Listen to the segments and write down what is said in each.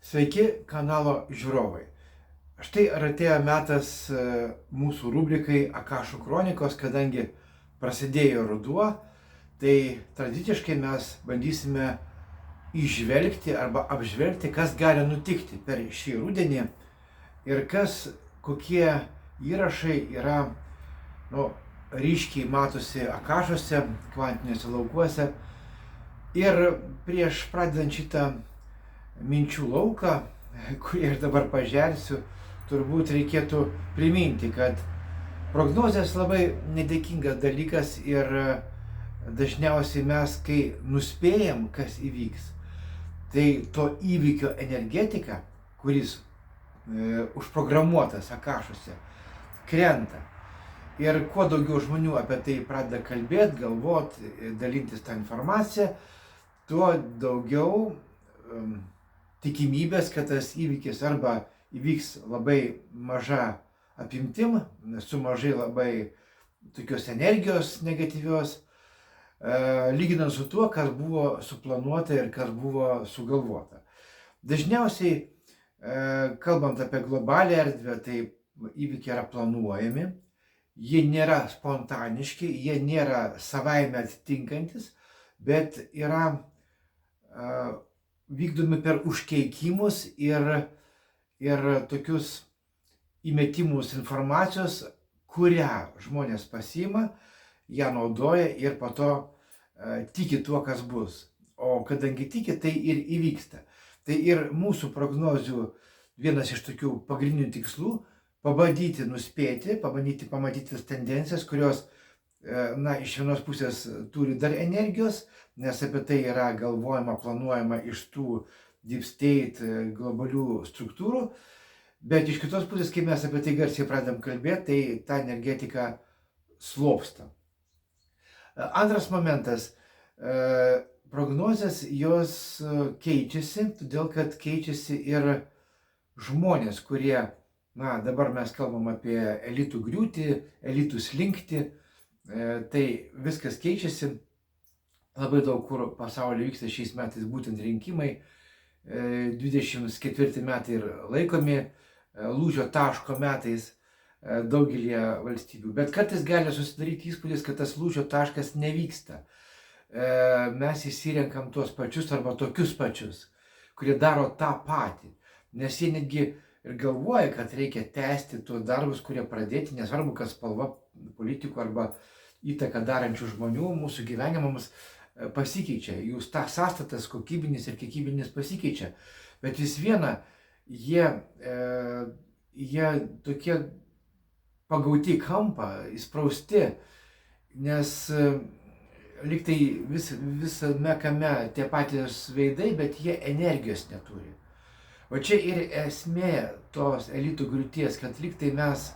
Sveiki kanalo žiūrovai. Štai ar atėjo metas mūsų rubrikai Akašų kronikos, kadangi prasidėjo ruduo, tai tradiciškai mes bandysime įžvelgti arba apžvelgti, kas gali nutikti per šį rudenį ir kokie įrašai yra ryškiai matosi Akašuose, kvantiniuose laukuose. Ir prieš pradedant šitą minčių lauką, kurį aš dabar pažersiu, turbūt reikėtų priminti, kad prognozės labai nedėkingas dalykas ir dažniausiai mes, kai nuspėjam, kas įvyks, tai to įvykio energetika, kuris užprogramuotas Akašuose, krenta. Ir kuo daugiau žmonių apie tai pradeda kalbėti, galvoti, dalintis tą informaciją, tuo daugiau tikimybės, kad tas įvykis arba įvyks labai maža apimtim, su mažai labai tokios energijos negatyvios, lyginant su tuo, kas buvo suplanuota ir kas buvo sugalvota. Dažniausiai, kalbant apie globalią erdvę, tai įvykiai yra planuojami, jie nėra spontaniški, jie nėra savaime atitinkantis, bet yra vykdomi per užkeikimus ir tokius įmetimus informacijos, kurią žmonės pasiima, ją naudoja ir po to tiki tuo, kas bus. O kadangi tiki, tai ir įvyksta. Tai ir mūsų prognozių vienas iš tokių pagrindinių tikslų - pabandyti nuspėti, pabandyti pamatyti tas tendencijas, kurios iš vienos pusės turi dar energijos, nes apie tai yra galvojama, planuojama iš tų deep state globalių struktūrų, bet iš kitos pusės, kai mes apie tai garsiai pradedam kalbėti, tai ta energetika slopsta. Antras momentas, prognozės jos keičiasi, todėl kad keičiasi ir žmonės, kurie, dabar mes kalbam apie elitų griūtį, elitų slinkti, tai viskas keičiasi, labai daug kur pasaulyje vyksta šiais metais būtent rinkimai, 24 metai ir laikomi lūžio taško metais daugelį valstybių, bet kartais gali susidaryti įspūdis, kad tas lūžio taškas nevyksta. Mes įsirenkam tuos pačius arba tokius pačius, kurie daro tą patį, nes jie netgi ir galvoja, kad reikia tęsti tuos darbus, kurie pradėti, nesvarbu, kas spalva politikų arba įtaką darančių žmonių mūsų gyvenimams pasikeičia, jų sąstatas kokybinis ir kiekybinis pasikeičia, bet vis viena jie tokie pagauti kampą, įsprausti, nes lygtai visame kame tie patys veidai, bet jie energijos neturi. O čia ir esmė tos elitų griūties, kad lygtai mes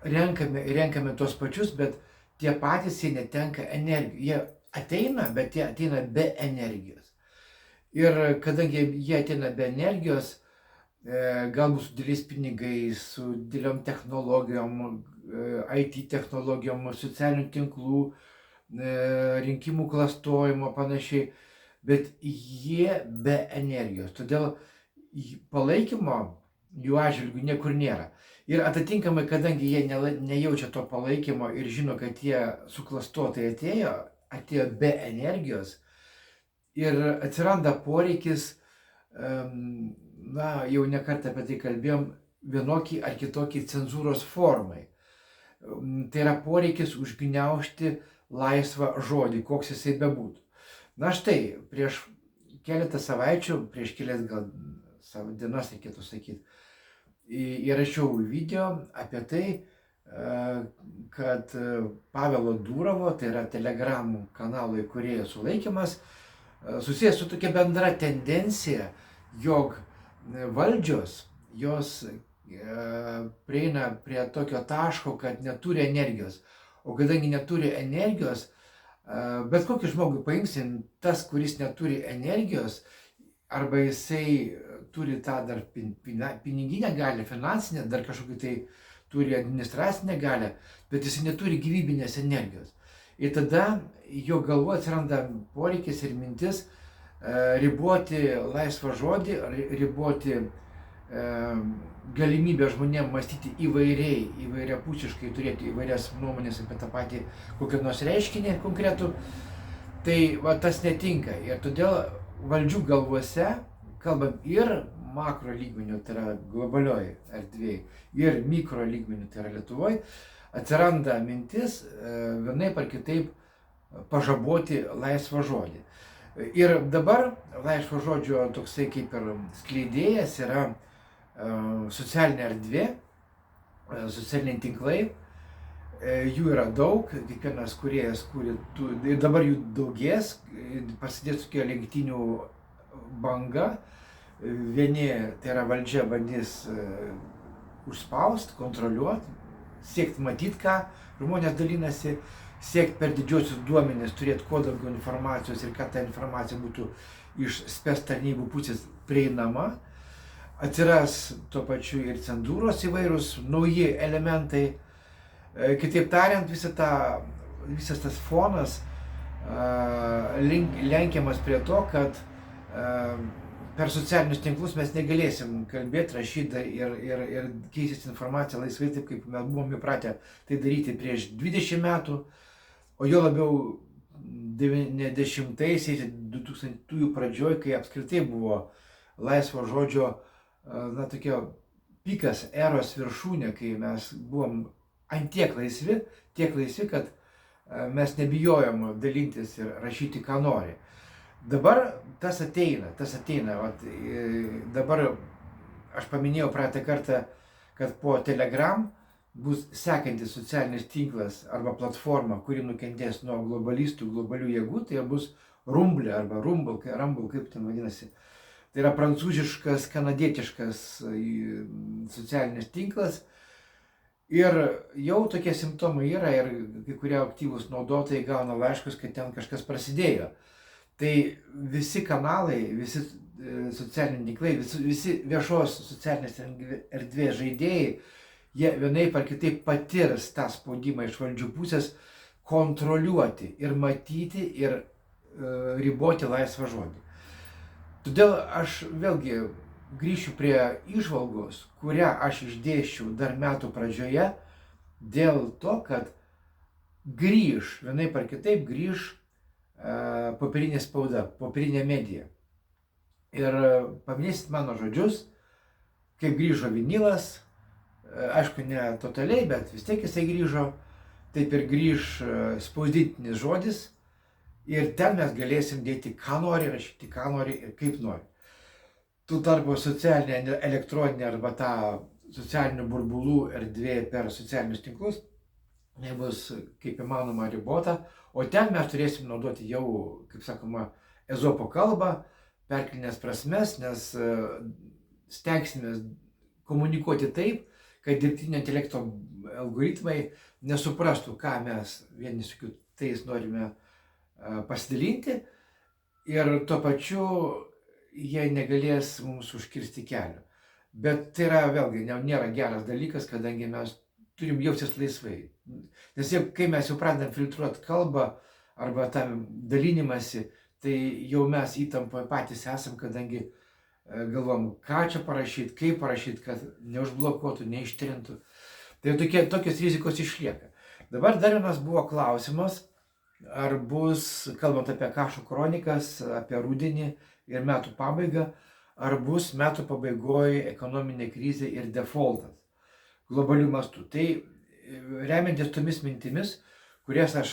renkame tos pačius, bet tie patys jie netenka energijos. Jie ateina, bet jie ateina be energijos. Ir kadangi jie ateina be energijos, galbūt su dideliais pinigais, su dideliom technologijom, IT technologijom, socialinių tinklų, rinkimų klastojimo panašiai, bet jie be energijos. Todėl palaikymo jų atžvilgių niekur nėra. Ir atitinkamai, kadangi jie nejaučia to palaikymo ir žino, kad jie suklastotai atėjo be energijos ir atsiranda poreikis, jau ne kartą apie tai kalbėjom, vienokį ar kitokį cenzūros formai. Tai yra poreikis užgniaužti laisvą žodį, koks jisai bebūtų. Štai, prieš keletą savaičių, prieš kelias gal dienas reikėtų sakyti, įrašiau video apie tai, kad Pavelo Durovo, tai yra Telegramų kanalo įkūrėjo sulaikymas, susijęs su tokia bendra tendencija, jog valdžios, jos prieina prie tokio taško, kad neturi energijos. O kadangi neturi energijos, bet kokį žmogų paimsim, tas, kuris neturi energijos, arba jisai turi tą dar piniginę galią, finansinę, dar kažkokį tai turi administracinę galią, bet jisai neturi gyvybinės energijos. Ir tada jo galvoje atsiranda poreikis ir mintis riboti laisvą žodį, riboti galimybę žmonėms mąstyti įvairiai, įvairiapusiškai, turėti įvairias nuomonės apie tą patį kokį nors reiškinį konkretų, tai va, tas netinka. Ir todėl valdžių galvose, kalbant ir makro lygmenių, tai yra globalioje erdvėje, ir mikro lygmenių, tai yra Lietuvoje, atsiranda mintis vienaip ar kitaip pažaboti laisvą žodį. Ir dabar laisvo žodžio toksai kaip ir skleidėjas yra socialinė erdvė, socialiniai tinklai, jų yra daug, kiekvienas kūrėjas kūrė, ir dabar jų daugės, prasidės tokia lenktynių banga, vieni, tai yra valdžia, bandys užspausti, kontroliuoti, siekti matyti, ką žmonės dalinasi, siekti per didžiosius duomenis turėti kuo daugiau informacijos ir kad ta informacija būtų iš spec tarnybų pusės prieinama. Atsiras tuo pačiu ir cenzūros įvairūs nauji elementai. Kitaip tariant, visas tas fonas lenkiamas prie to, kad per socialinius tinklus mes negalėsim kalbėti, rašyti ir keistis informaciją laisvai, taip kaip mes buvom įpratę tai daryti prieš 20 metų, o jo labiau 90-aisiais, 2000-ųjų pradžioj, kai apskritai buvo laisvo žodžio tokia pikas, eros viršūnė, kai mes buvom antiek laisvi, kad mes nebijojom dalintis ir rašyti, ką nori. Dabar tas ateina. Vat, dabar aš paminėjau praeitą kartą, kad po Telegram bus sekantis socialinis tinklas arba platforma, kuri nukentės nuo globalistų, globalių jėgų, tai bus Rumble arba Rumble, kaip ten vadinasi. Tai yra prancūziškas, kanadietiškas socialinis tinklas. Ir jau tokie simptomai yra ir kai kurie aktyvūs naudotojai gauna laiškus, kad ten kažkas prasidėjo. Tai visi kanalai, visi socialiniai tinklai, visi viešos socialinės erdvės žaidėjai, jie vienaip ar kitaip patirs tą spaudimą iš valdžių pusės kontroliuoti ir matyti ir riboti laisvą žodį. Todėl aš vėlgi grįšiu prie įžvalgos, kurią aš išdėsčiau dar metų pradžioje, dėl to, kad vienaip ar kitaip grįž popierinė spauda, popierinė medija. Ir paminėsit mano žodžius, kaip grįžo vinilas, aišku, ne totaliai, bet vis tiek jisai grįžo, taip ir grįž spausdintinis žodis. Ir ten mes galėsim dėti, ką nori, rašyti, ką nori ir kaip nori. Tuo tarpu socialinė, elektroninė arba ta socialinių burbulų erdvė per socialinius tinklus nebus kaip įmanoma ribota, o ten mes turėsim naudoti jau, kaip sakoma, ezopo kalbą, perkelines prasmes, nes stengsime komunikuoti taip, kad dirbtinio intelekto algoritmai nesuprastų, ką mes vieni su kitais norime pasidalinti ir tuo pačiu jie negalės mums užkirsti kelio. Bet tai yra vėlgi nėra geras dalykas, kadangi mes turim jaustis laisvai. Nes kai mes jau pradedam filtruoti kalbą arba tą dalinimąsi, tai jau mes įtampoje patys esam, kadangi galvom, ką čia parašyti, kaip parašyti, kad neužblokuotų, neištrintų. Tai tokios rizikos išlieka. Dabar dar vienas buvo klausimas, ar bus, kalbant apie Kašo kronikas, apie rudenį ir metų pabaigą, ar bus metų pabaigoje ekonominė krizė ir defaultas globalių mastų. Tai remiantis tomis mintimis, kuriamis aš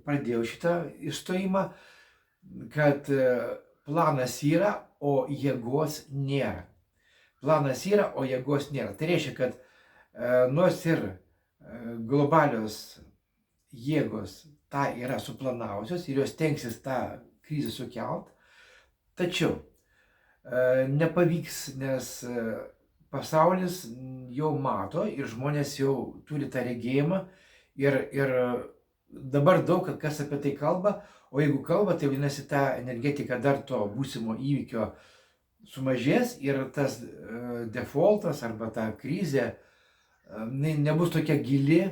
pradėjau šitą įstojimą, kad planas yra, o jėgos nėra. Planas yra, o jėgos nėra. Tai reiškia, kad nors ir globalios jėgos tą yra suplanavusios ir jos tenksis tą krizę sukelt, tačiau nepavyks, nes pasaulis jau mato ir žmonės jau turi tą regėjimą ir dabar daug kas apie tai kalba, o jeigu kalba, tai vadinasi ta energetika dar to būsimo įvykio sumažės ir tas defaultas arba ta krizė nebus tokia gili,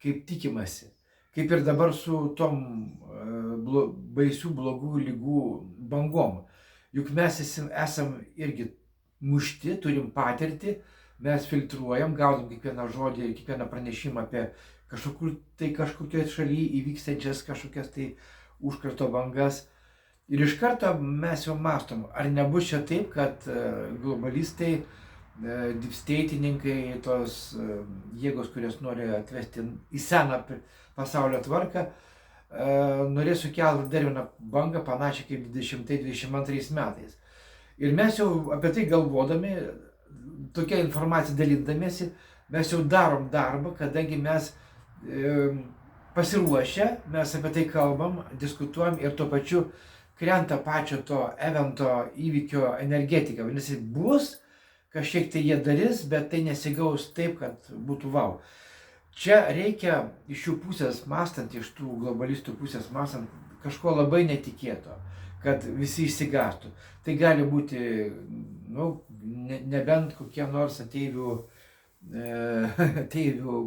kaip tikimasi. kaip ir dabar su tom baisių blogų lygų bangom. Juk mes esam irgi mušti, turim patirtį, mes filtruojam, gaudom kiekvieną žodį, kiekvieną pranešimą apie kažkokioje šalyje įvykstančias kažkokias tai užkrato bangas. Ir iš karto mes jau mastom, ar nebus čia taip, kad globalistai, dipsteitininkai, tos jėgos, kurios nori atvesti į seną pasaulio tvarką, norės sukelti dar vieną bangą panašią kaip 2022 metais. Ir mes jau apie tai galvodami, tokia informacija dalindamėsi, mes jau darom darbą, kadangi mes pasiruošę, mes apie tai kalbam, diskutuojam ir tuo pačiu krenta pačio to evento įvykio energetika. Vadinasi, bus, kažkiek tai jie darys, bet tai nesigaus taip, kad būtų vau. Čia reikia iš jų pusės mąstant, iš tų globalistų pusės mąstant, kažko labai netikėto, kad visi išsigąstų. Tai gali būti, nebent kokie nors ateivių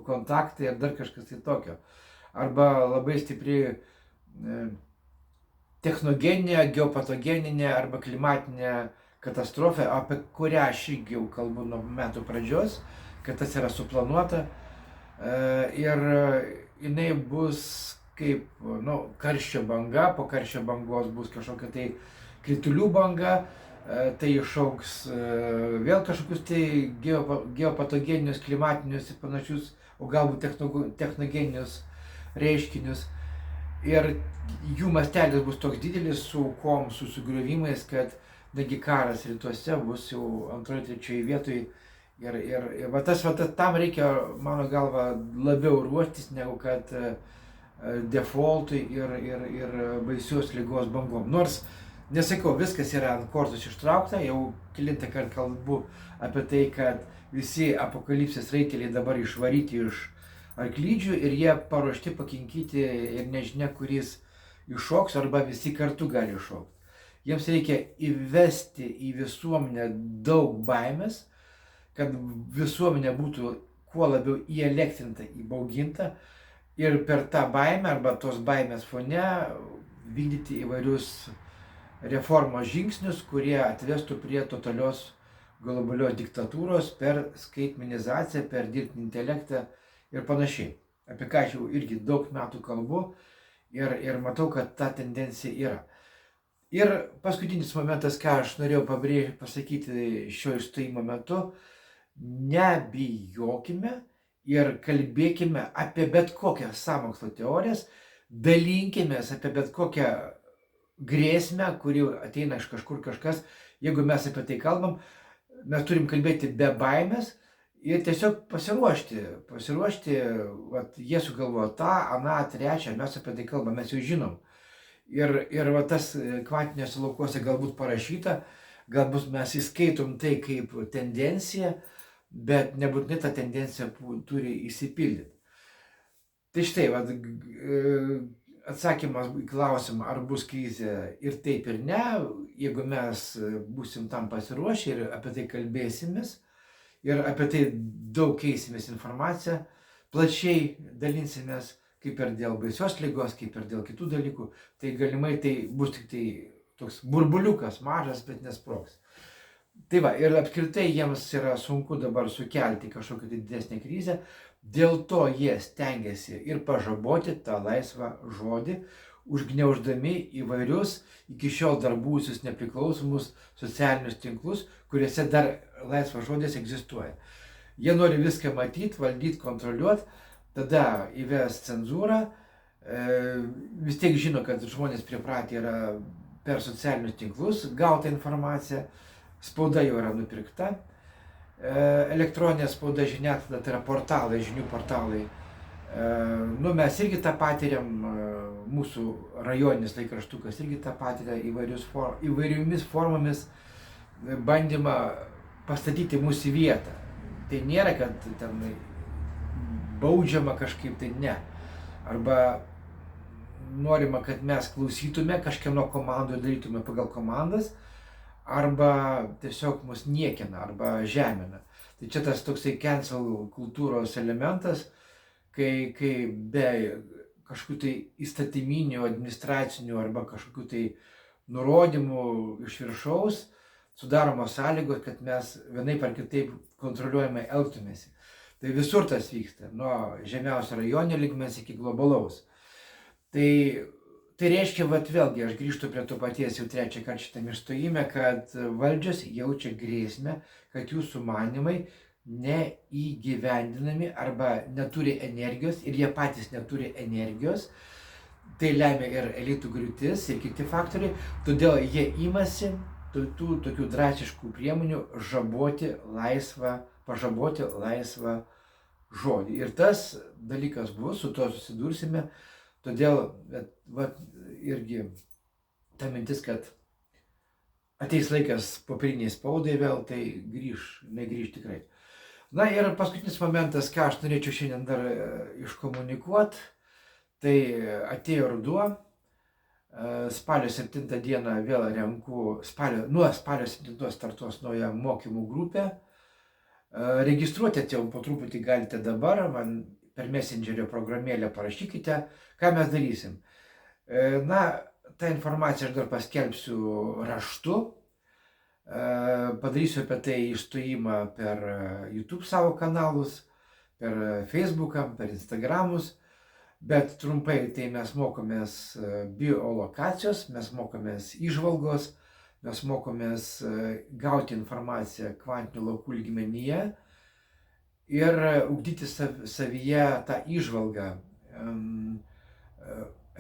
kontaktai ar dar kažkas tai tokio. Arba labai stipri technogeninė, geopatogeninė arba klimatinė katastrofą, apie kurią aš irgi jau kalbu nuo metų pradžios, kad tas yra suplanuota. Ir jinai bus kaip karščio banga, po karščio bangos bus kažkokia tai kritulių banga, tai išaugs vėl kažkokius tai geopatogeninius, klimatinius ir panašius, o galbūt technogeninius reiškinius. Ir jų mastelis bus toks didelis su aukom, su sugriovimais, kad negi karas rytuose bus jau antroje, trečioje vietoje. Ir tam reikia, mano galva, labiau ruoštis negu kad defaultui ir baisios lygos bangom. Nors, nesakau, viskas yra ant kortos ištraukta, jau kelintą kartą kalbu apie tai, kad visi apokalipsės raiteliai dabar išvaryti iš arklydžių ir jie paruošti pakinkyti ir nežinia, kuris iššoks arba visi kartu gali iššokti. Jiems reikia įvesti į visuomenę daug baimės, kad visuomenė būtų kuo labiau įelektrinta, įbauginta ir per tą baimę arba tos baimės fone vykdyti įvairius reformos žingsnius, kurie atvestų prie totalios globalios diktatūros per skaitmenizaciją, per dirbtinį intelektą ir panašiai. Apie ką aš jau irgi daug metų kalbu ir matau, kad ta tendencija yra. Ir paskutinis momentas, ką aš norėjau pasakyti šio išstojimo metu, nebijokime ir kalbėkime apie bet kokias sąmokslo teorijas, dalinkimės apie bet kokią grėsmę, kuri ateina iš kažkur kažkas. Jeigu mes apie tai kalbam, mes turim kalbėti be baimės ir tiesiog pasiruošti. Jie sugalvojo tą, aną, trečią, mes apie tai kalbam, mes jau žinom. Ir tas kvantiniuose laukuose galbūt parašyta, galbūt mes įskaitom tai kaip tendenciją, bet nebūtinai ta tendencija turi įsipildyti. Tai štai, atsakymas į klausimą, ar bus krizė ir taip ir ne, jeigu mes būsim tam pasiruošę ir apie tai kalbėsimės ir apie tai daug keisimės informaciją, plačiai dalinsimės, kaip ir dėl baisios ligos, kaip ir dėl kitų dalykų, tai galimai tai bus tik tai toks burbuliukas mažas, bet nesprogs. Tai ir apskritai jiems yra sunku dabar sukelti kažkokią didesnę krizę, dėl to jie stengiasi ir pažaboti tą laisvą žodį, užgniauždami įvairius iki šiol dar buvusius nepriklausomus socialinius tinklus, kuriuose dar laisvas žodis egzistuoja. Jie nori viską matyti, valdyti, kontroliuoti, tada įves cenzūrą, vis tiek žino, kad žmonės pripratę yra per socialinius tinklus gauti informaciją, spauda jau yra nupirkta, elektroninė spauda, žiniasklaida, tai yra portalai, žinių portalai. Mes irgi tą patiriam, mūsų rajoninis laikraštukas irgi tą patiria įvairiomis formomis bandymą pastatyti mūsų į vietą. Tai nėra, kad ten baudžiama kažkaip, tai ne. Arba norima, kad mes klausytume kažkieno komandų, darytume pagal komandas, arba tiesiog mus niekina, arba žemina. Tai čia tas toksai cancel kultūros elementas, kai be kažkokių tai įstatyminių, administracinių arba kažkokių tai nurodymų iš viršaus sudaromos sąlygos, kad mes vienaip ar kitaip kontroliuojamai elgtumėsi. Tai visur tas vyksta, nuo žemiausio rajoninio lygmens iki globalaus. Tai reiškia, vat vėlgi, aš grįžtu prie to paties jau trečią kartą šitame išstojime, kad valdžios jaučia grėsmę, kad jų sumanimai neįgyvendinami arba neturi energijos ir jie patys neturi energijos. Tai lemia ir elitų griūtis ir kiti faktoriai, todėl jie imasi tų tokių drastiškų priemonių pažaboti laisvą žodį. Ir tas dalykas bus, su to susidursime, todėl irgi ta mintis, kad ateis laikas popieriniai spaudai vėl, tai negrįž tikrai. Na ir paskutinis momentas, ką aš norėčiau šiandien dar iškomunikuoti, tai atėjo ruduo, spalio 7 dieną vėl renku, nuo spalio 7 startuos nauja mokymų grupė. Registruoti jau po truputį galite dabar, man per Messengerio programėlę parašykite, ką mes darysim. Na, tą informaciją aš dar paskelbsiu raštu, padarysiu apie tai išstojimą per YouTube savo kanalus, per Facebooką, per Instagramus, bet trumpai tai mes mokomės biolokacijos, mes mokomės įžvalgos, mes mokomės gauti informaciją kvantinių laukų lygmenyje ir ugdyti savyje tą įžvalgą,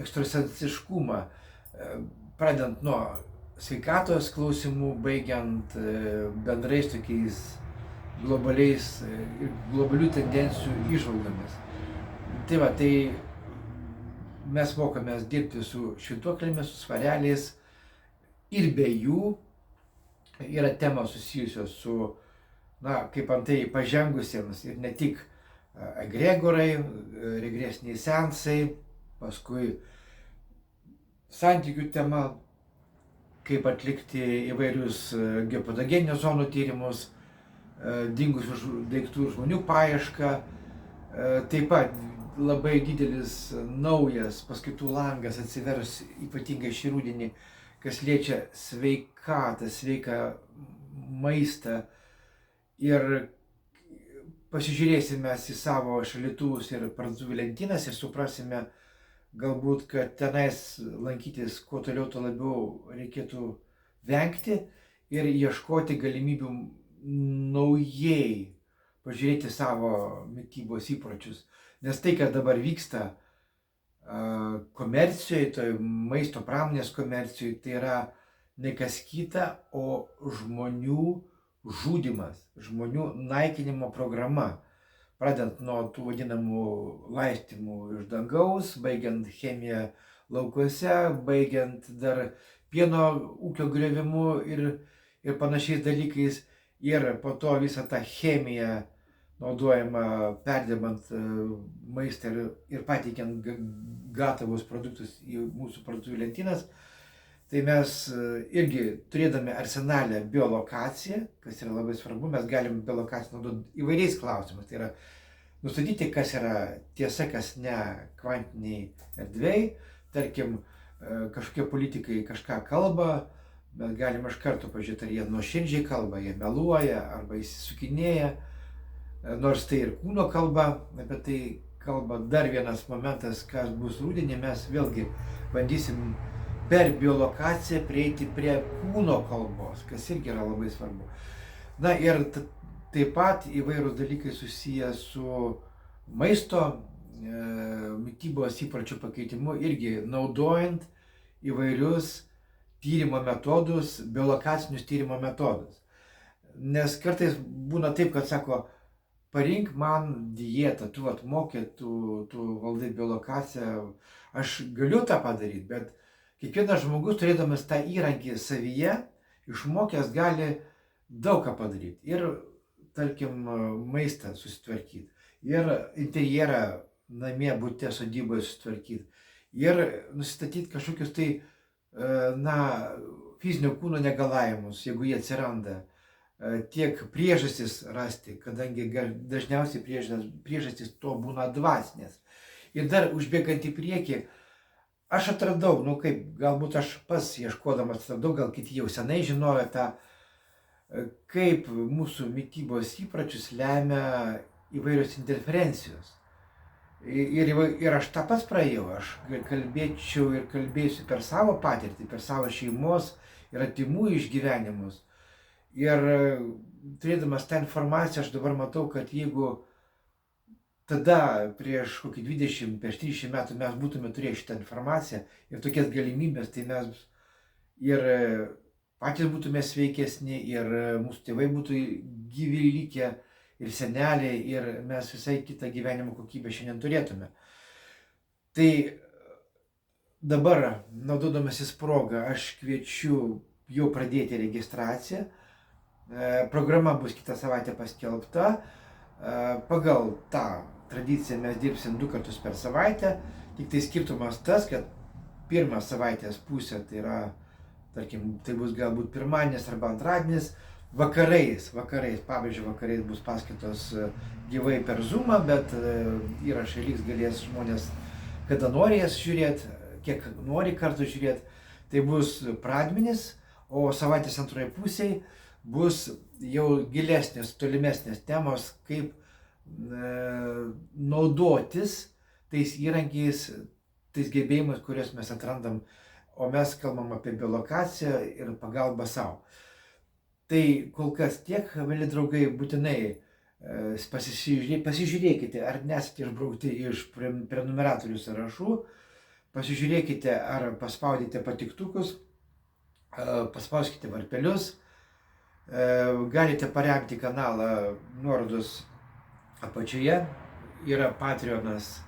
ekstrasensiškumą, pradedant nuo sveikatos klausimų, baigiant bendrais tokiais globalių tendencijų įžvalgomis. Tai mes mokomės dirbti su švytuoklėmis, su svareliais ir be jų yra temos susijusios su, kaip antai, pažengusiems ir ne tik egregorai, regresiniai seansai, paskui santykių tema, kaip atlikti įvairius geopatogeninių zonų tyrimus, dingusių daiktų žmonių paiešką, taip pat labai didelis naujas paskaitų langas atsivers ypatingai šį rudenį, kas liečia sveikatą, sveiką maistą ir pasižiūrėsime į savo šaldytuvus ir parduotuvių lentynas ir suprasime galbūt, kad tenais lankytis kuo toliau, tuo labiau reikėtų vengti ir ieškoti galimybių naujai pažiūrėti savo mitybos įpročius. Nes tai, kas dabar vyksta komercijoje, tai maisto pramonės komercijoje, tai yra ne kas kita, o žmonių žudymas, žmonių naikinimo programa. Pradedant nuo tų vadinamų laistymų iš dangaus, baigiant chemiją laukuose, baigiant dar pieno ūkio griovimu ir panašiais dalykais. Ir po to visą tą chemiją naudojama perdirbant maistą ir pateikiant gatavus produktus į mūsų parduotuvių lentynas. Tai mes irgi turėdami arsenalę biolokaciją, kas yra labai svarbu, mes galim biolokaciją naudoti įvairiais klausimais. Tai yra nustatyti, kas yra tiesa, kas ne kvantiniai erdvėj. Tarkim, kažkokie politikai kažką kalba, mes galim iš karto pažiūrėti, ar jie nuoširdžiai kalba, jie meluoja arba įsisukinėja. Nors tai ir kūno kalba, apie tai kalba. Dar vienas momentas, kas bus rudenį, mes vėlgi bandysim per biolokaciją prieiti prie kūno kalbos, kas irgi yra labai svarbu. Na ir taip pat įvairūs dalykai susiję su maisto, mitybos įpročių pakeitimu, irgi naudojant įvairius tyrimo metodus, biolokacinius tyrimo metodus. Nes kartais būna taip, kad sako, parink man dietą, tu atmokė, tu valdai biolokaciją, aš galiu tą padaryti, bet kiekvienas žmogus, turėdamas tą įrankį savyje, išmokęs gali daug ką padaryti. Ir, tarkim, maistą susitvarkyti, ir interjerą namie, bute, sodyboje susitvarkyti, ir nusistatyti kažkokius tai, fizinio kūno negalavimus, jeigu jie atsiranda, tiek priežastis rasti, kadangi dažniausiai priežastis to būna dvasinės. Ir dar užbėgant į priekį, aš atradau, nu kaip, galbūt aš pats ieškodamas atradau, gal kiti jau senai žinojo tą, kaip mūsų mitybos įpročius lemia įvairios interferencijos. Ir aš tą pats praėjau, aš kalbėčiau ir kalbėsiu per savo patirtį, per savo šeimos ir artimų išgyvenimus. Ir turėdamas tą informaciją, aš dabar matau, kad jeigu tada prieš kokį 20, prieš 30 metų mes būtume turėję šitą informaciją ir tokias galimybės, tai mes ir patys būtume sveikesni, ir mūsų tėvai būtų gyvi likę, ir seneliai, ir mes visai kitą gyvenimo kokybę šiandien turėtume. Tai dabar, naudodamasis progą, aš kviečiu jau pradėti registraciją. Programa bus kitą savaitę paskelbta. Pagal tą tradiciją mes dirbsim 2 kartus per savaitę. Tik tai skirtumas tas, kad pirmą savaitės pusę, tai yra, tarkim, tai bus galbūt pirmadienis arba antradienis, vakarais, pavyzdžiui, vakarais bus paskaitos gyvai per Zoomą, bet įrašai liks, galės žmonės kada nori jas žiūrėti, kiek nori kartų žiūrėti. Tai bus pradmenis, o savaitės antroje pusėje bus jau gilesnės, tolimesnės temos, kaip naudotis tais įrankiais, tais gebėjimais, kuriuos mes atrandam, o mes kalbam apie biolokaciją ir pagalbą savo. Tai kol kas tiek, mėly draugai, būtinai pasižiūrėkite, ar nesate išbraukti iš prenumeratorių sąrašų, pasižiūrėkite, ar paspaudėte patiktukus, paspauskite varpelius, galite paremti kanalą nuorodos apačioje, yra Patreonas,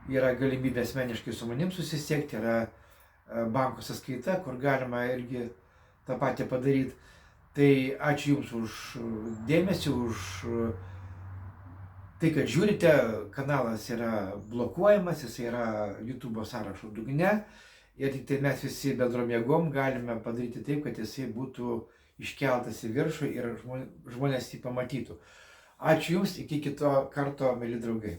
yra galimybė asmeniškai su manim susisiekti, yra banko sąskaita, kur galima irgi tą patį padaryti. Tai ačiū Jums už dėmesį, už tai, kad žiūrite. Kanalas yra blokuojamas, jis yra YouTube sąrašo dugne ir tik tai mes visi bendrom jėgom galime padaryti taip, kad jisai būtų iškeltas į viršų ir žmonės jį pamatytų. Ačiū Jums, iki kito karto, mėly draugai.